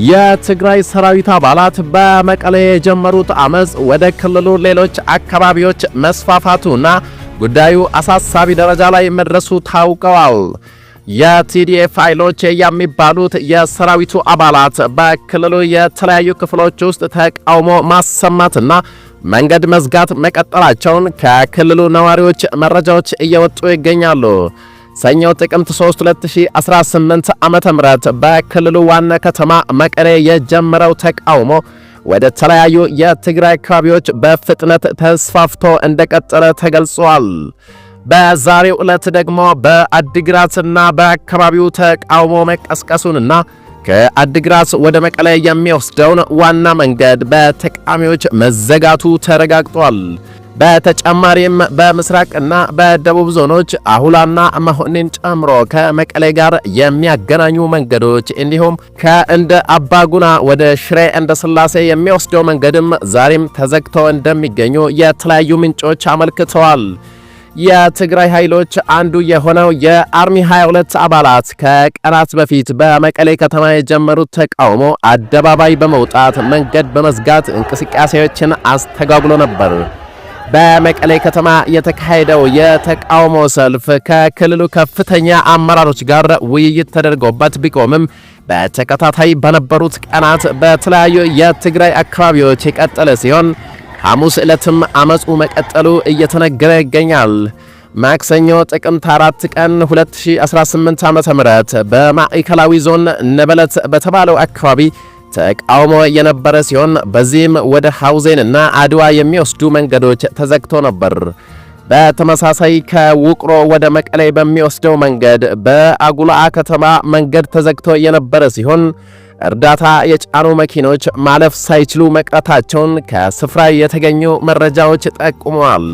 የትግራይ ሰራዊት አባላት በመቀሌ የጀመሩት አመጽ ወደ ክልሉ ሌሎች አካባቢዎች መስፋፋቱና ጉዳዩ አሳሳቢ ደረጃ ላይ መድረሱ ታውቀዋል። የቲዲኤፍ ኃይሎች የሚባሉት የሰራዊቱ አባላት በክልሉ የተለያዩ ክፍሎች ውስጥ ተቃውሞ ማሰማትና መንገድ መዝጋት መቀጠላቸውን ከክልሉ ነዋሪዎች መረጃዎች እየወጡ ይገኛሉ። ሰኞ ጥቅምት 3 2018 ዓ.ም በክልሉ ዋና ከተማ መቀሌ የጀመረው ተቃውሞ ወደ ተለያዩ የትግራይ አካባቢዎች በፍጥነት ተስፋፍቶ እንደቀጠለ ተገልጿል። በዛሬው ዕለት ደግሞ በአዲግራትና በአካባቢው ተቃውሞ መቀስቀሱንና ከአዲግራት ወደ መቀሌ የሚወስደውን ዋና መንገድ በተቃዋሚዎች መዘጋቱ ተረጋግጧል። በተጨማሪም በምስራቅና በደቡብ ዞኖች አሁላና መሆንን ጨምሮ ከመቀሌ ጋር የሚያገናኙ መንገዶች እንዲሁም ከእንደ አባጉና ወደ ሽሬ እንደ ስላሴ የሚወስደው መንገድም ዛሬም ተዘግቶ እንደሚገኙ የተለያዩ ምንጮች አመልክተዋል። የትግራይ ኃይሎች አንዱ የሆነው የአርሚ 22 አባላት ከቀናት በፊት በመቀሌ ከተማ የጀመሩት ተቃውሞ አደባባይ በመውጣት መንገድ በመዝጋት እንቅስቃሴዎችን አስተጓጉሎ ነበር። በመቀሌ ከተማ የተካሄደው የተቃውሞ ሰልፍ ከክልሉ ከፍተኛ አመራሮች ጋር ውይይት ተደርጎበት ቢቆምም በተከታታይ በነበሩት ቀናት በተለያዩ የትግራይ አካባቢዎች የቀጠለ ሲሆን ሐሙስ ዕለትም አመጹ መቀጠሉ እየተነገረ ይገኛል። ማክሰኞ ጥቅምት 4 ቀን 2018 ዓ.ም በማዕከላዊ ዞን ነበለት በተባለው አካባቢ ተቃውሞ የነበረ ሲሆን በዚህም ወደ ሐውዜንና አድዋ የሚወስዱ መንገዶች ተዘግቶ ነበር። በተመሳሳይ ከውቅሮ ወደ መቀሌ በሚወስደው መንገድ በአጉላአ ከተማ መንገድ ተዘግቶ የነበረ ሲሆን እርዳታ የጫኑ መኪኖች ማለፍ ሳይችሉ መቅረታቸውን ከስፍራ የተገኙ መረጃዎች ጠቁመዋል።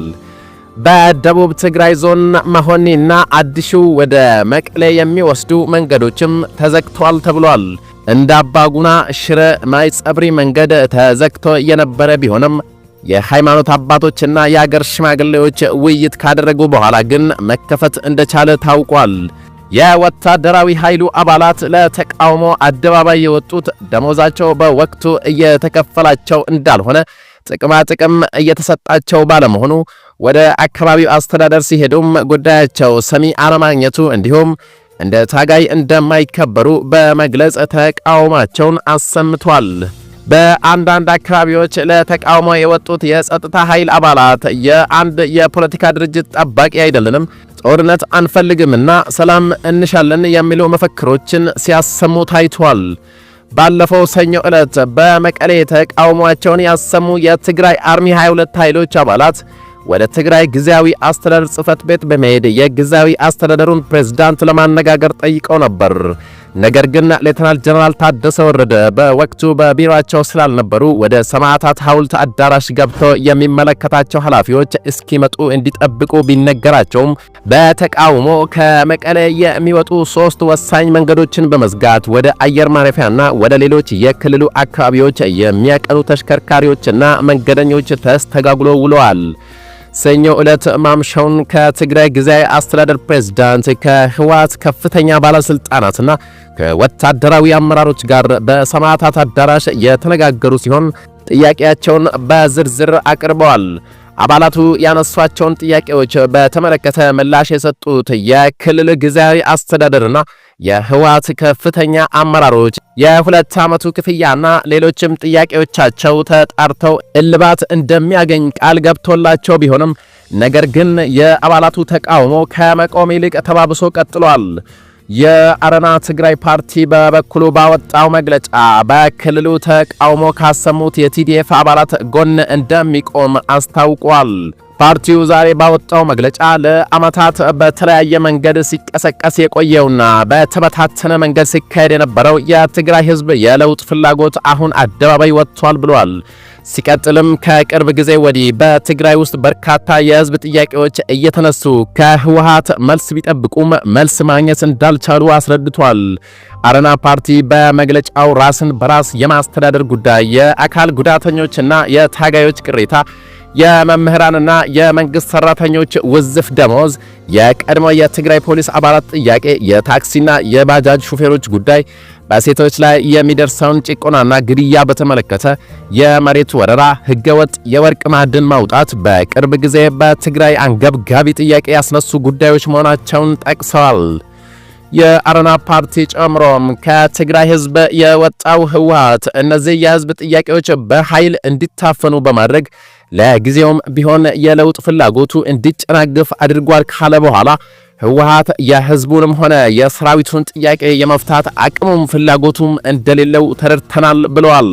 በደቡብ ትግራይ ዞን መሆኒና አዲሹ ወደ መቀሌ የሚወስዱ መንገዶችም ተዘግተዋል ተብሏል። እንደ አባጉና ሽረ ማይ ጸብሪ መንገድ ተዘግቶ የነበረ ቢሆንም የሃይማኖት አባቶችና የአገር ሽማግሌዎች ውይይት ካደረጉ በኋላ ግን መከፈት እንደቻለ ታውቋል። የወታደራዊ ኃይሉ አባላት ለተቃውሞ አደባባይ የወጡት ደሞዛቸው በወቅቱ እየተከፈላቸው እንዳልሆነ ጥቅማ ጥቅም እየተሰጣቸው ባለመሆኑ ወደ አካባቢው አስተዳደር ሲሄዱም ጉዳያቸው ሰሚ አለማግኘቱ እንዲሁም እንደ ታጋይ እንደማይከበሩ በመግለጽ ተቃውሟቸውን አሰምቷል። በአንዳንድ አካባቢዎች ለተቃውሞ የወጡት የጸጥታ ኃይል አባላት የአንድ የፖለቲካ ድርጅት ጠባቂ አይደለንም፣ ጦርነት አንፈልግምና ሰላም እንሻለን የሚሉ መፈክሮችን ሲያሰሙ ታይቷል። ባለፈው ሰኞ ዕለት በመቀሌ ተቃውሟቸውን ያሰሙ የትግራይ አርሚ 22 ኃይሎች አባላት ወደ ትግራይ ጊዜያዊ አስተዳደር ጽሕፈት ቤት በመሄድ የጊዜያዊ አስተዳደሩን ፕሬዝዳንት ለማነጋገር ጠይቀው ነበር። ነገር ግን ሌተናል ጀነራል ታደሰ ወረደ በወቅቱ በቢሮአቸው ስላልነበሩ ወደ ሰማዕታት ሐውልት አዳራሽ ገብተው የሚመለከታቸው ኃላፊዎች እስኪመጡ እንዲጠብቁ ቢነገራቸውም በተቃውሞ ከመቀሌ የሚወጡ 3 ወሳኝ መንገዶችን በመዝጋት ወደ አየር ማረፊያና ወደ ሌሎች የክልሉ አካባቢዎች የሚያቀኑ ተሽከርካሪዎችና መንገደኞች ተስተጓጉሎ ውለዋል። ሰኞ ዕለት ማምሻውን ከትግራይ ጊዜያዊ አስተዳደር ፕሬዝዳንት ከህወሓት ከፍተኛ ባለስልጣናትና ከወታደራዊ አመራሮች ጋር በሰማዕታት አዳራሽ የተነጋገሩ ሲሆን ጥያቄያቸውን በዝርዝር አቅርበዋል። አባላቱ ያነሷቸውን ጥያቄዎች በተመለከተ ምላሽ የሰጡት የክልል ጊዜያዊ አስተዳደርና የህወሓት ከፍተኛ አመራሮች የ2 ዓመቱ ክፍያና ሌሎችም ጥያቄዎቻቸው ተጣርተው እልባት እንደሚያገኝ ቃል ገብቶላቸው ቢሆንም ነገር ግን የአባላቱ ተቃውሞ ከመቆም ይልቅ ተባብሶ ቀጥሏል። የአረና ትግራይ ፓርቲ በበኩሉ ባወጣው መግለጫ በክልሉ ተቃውሞ ካሰሙት የቲዲኤፍ አባላት ጎን እንደሚቆም አስታውቋል። ፓርቲው ዛሬ ባወጣው መግለጫ ለዓመታት በተለያየ መንገድ ሲቀሰቀስ የቆየውና በተበታተነ መንገድ ሲካሄድ የነበረው የትግራይ ህዝብ የለውጥ ፍላጎት አሁን አደባባይ ወጥቷል ብሏል። ሲቀጥልም ከቅርብ ጊዜ ወዲህ በትግራይ ውስጥ በርካታ የህዝብ ጥያቄዎች እየተነሱ ከህወሓት መልስ ቢጠብቁም መልስ ማግኘት እንዳልቻሉ አስረድቷል። አረና ፓርቲ በመግለጫው ራስን በራስ የማስተዳደር ጉዳይ፣ የአካል ጉዳተኞችና የታጋዮች ቅሬታ፣ የመምህራንና የመንግስት ሰራተኞች ውዝፍ ደሞዝ፣ የቀድሞ የትግራይ ፖሊስ አባላት ጥያቄ፣ የታክሲና የባጃጅ ሹፌሮች ጉዳይ፣ በሴቶች ላይ የሚደርሰውን ጭቆናና ግድያ በተመለከተ የመሬት ወረራ፣ ህገወጥ የወርቅ ማዕድን ማውጣት በቅርብ ጊዜ በትግራይ አንገብጋቢ ጥያቄ ያስነሱ ጉዳዮች መሆናቸውን ጠቅሰዋል። የአረና ፓርቲ ጨምሮም ከትግራይ ህዝብ የወጣው ህወሓት እነዚህ የህዝብ ጥያቄዎች በኃይል እንዲታፈኑ በማድረግ ለጊዜውም ቢሆን የለውጥ ፍላጎቱ እንዲጨናገፍ አድርጓል ካለ በኋላ ህወሓት የህዝቡንም ሆነ የሰራዊቱን ጥያቄ የመፍታት አቅሙም ፍላጎቱም እንደሌለው ተረድተናል ብለዋል።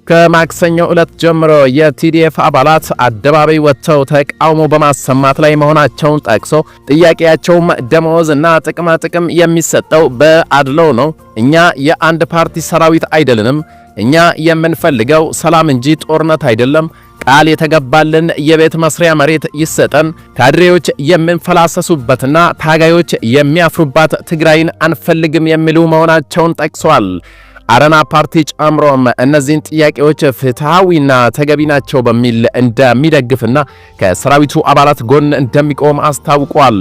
ከማክሰኞ ዕለት ጀምሮ የቲዲኤፍ አባላት አደባባይ ወጥተው ተቃውሞ በማሰማት ላይ መሆናቸውን ጠቅሶ ጥያቄያቸውም ደመወዝ እና ጥቅማ ጥቅም የሚሰጠው በአድሎ ነው። እኛ የአንድ ፓርቲ ሰራዊት አይደለንም። እኛ የምንፈልገው ሰላም እንጂ ጦርነት አይደለም። ቃል የተገባልን የቤት መስሪያ መሬት ይሰጠን። ካድሬዎች የምንፈላሰሱበትና ታጋዮች የሚያፍሩባት ትግራይን አንፈልግም የሚሉ መሆናቸውን ጠቅሷል። አረና ፓርቲ ጨምሮም እነዚህን ጥያቄዎች ፍትሃዊና ተገቢ ናቸው በሚል እንደሚደግፍና ከሰራዊቱ አባላት ጎን እንደሚቆም አስታውቋል።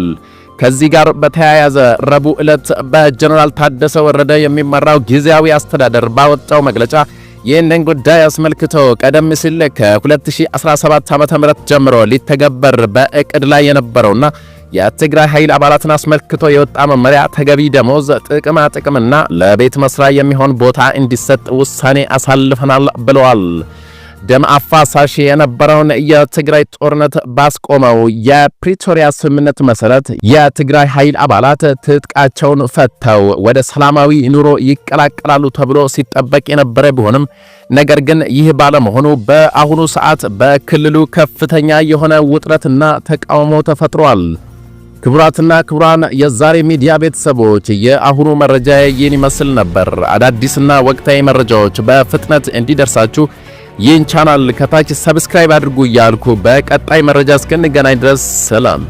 ከዚህ ጋር በተያያዘ ረቡዕ ዕለት በጀነራል ታደሰ ወረደ የሚመራው ጊዜያዊ አስተዳደር ባወጣው መግለጫ ይህንን ጉዳይ አስመልክቶ ቀደም ሲል ከ2017 ዓ.ም ጀምሮ ሊተገበር በእቅድ ላይ የነበረውና የትግራይ ኃይል አባላትን አስመልክቶ የወጣ መመሪያ ተገቢ ደሞዝ፣ ጥቅማ ጥቅምና ለቤት መስሪያ የሚሆን ቦታ እንዲሰጥ ውሳኔ አሳልፈናል ብለዋል። ደም አፋሳሽ የነበረውን የትግራይ ጦርነት ባስቆመው የፕሪቶሪያ ስምምነት መሰረት የትግራይ ኃይል አባላት ትጥቃቸውን ፈተው ወደ ሰላማዊ ኑሮ ይቀላቀላሉ ተብሎ ሲጠበቅ የነበረ ቢሆንም ነገር ግን ይህ ባለመሆኑ በአሁኑ ሰዓት በክልሉ ከፍተኛ የሆነ ውጥረትና ተቃውሞ ተፈጥሯል። ክቡራትና ክቡራን የዛሬ ሚዲያ ቤተሰቦች የአሁኑ መረጃ ይህን ይመስል ነበር። አዳዲስና ወቅታዊ መረጃዎች በፍጥነት እንዲደርሳችሁ ይህን ቻናል ከታች ሰብስክራይብ አድርጉ እያልኩ በቀጣይ መረጃ እስክንገናኝ ድረስ ሰላም።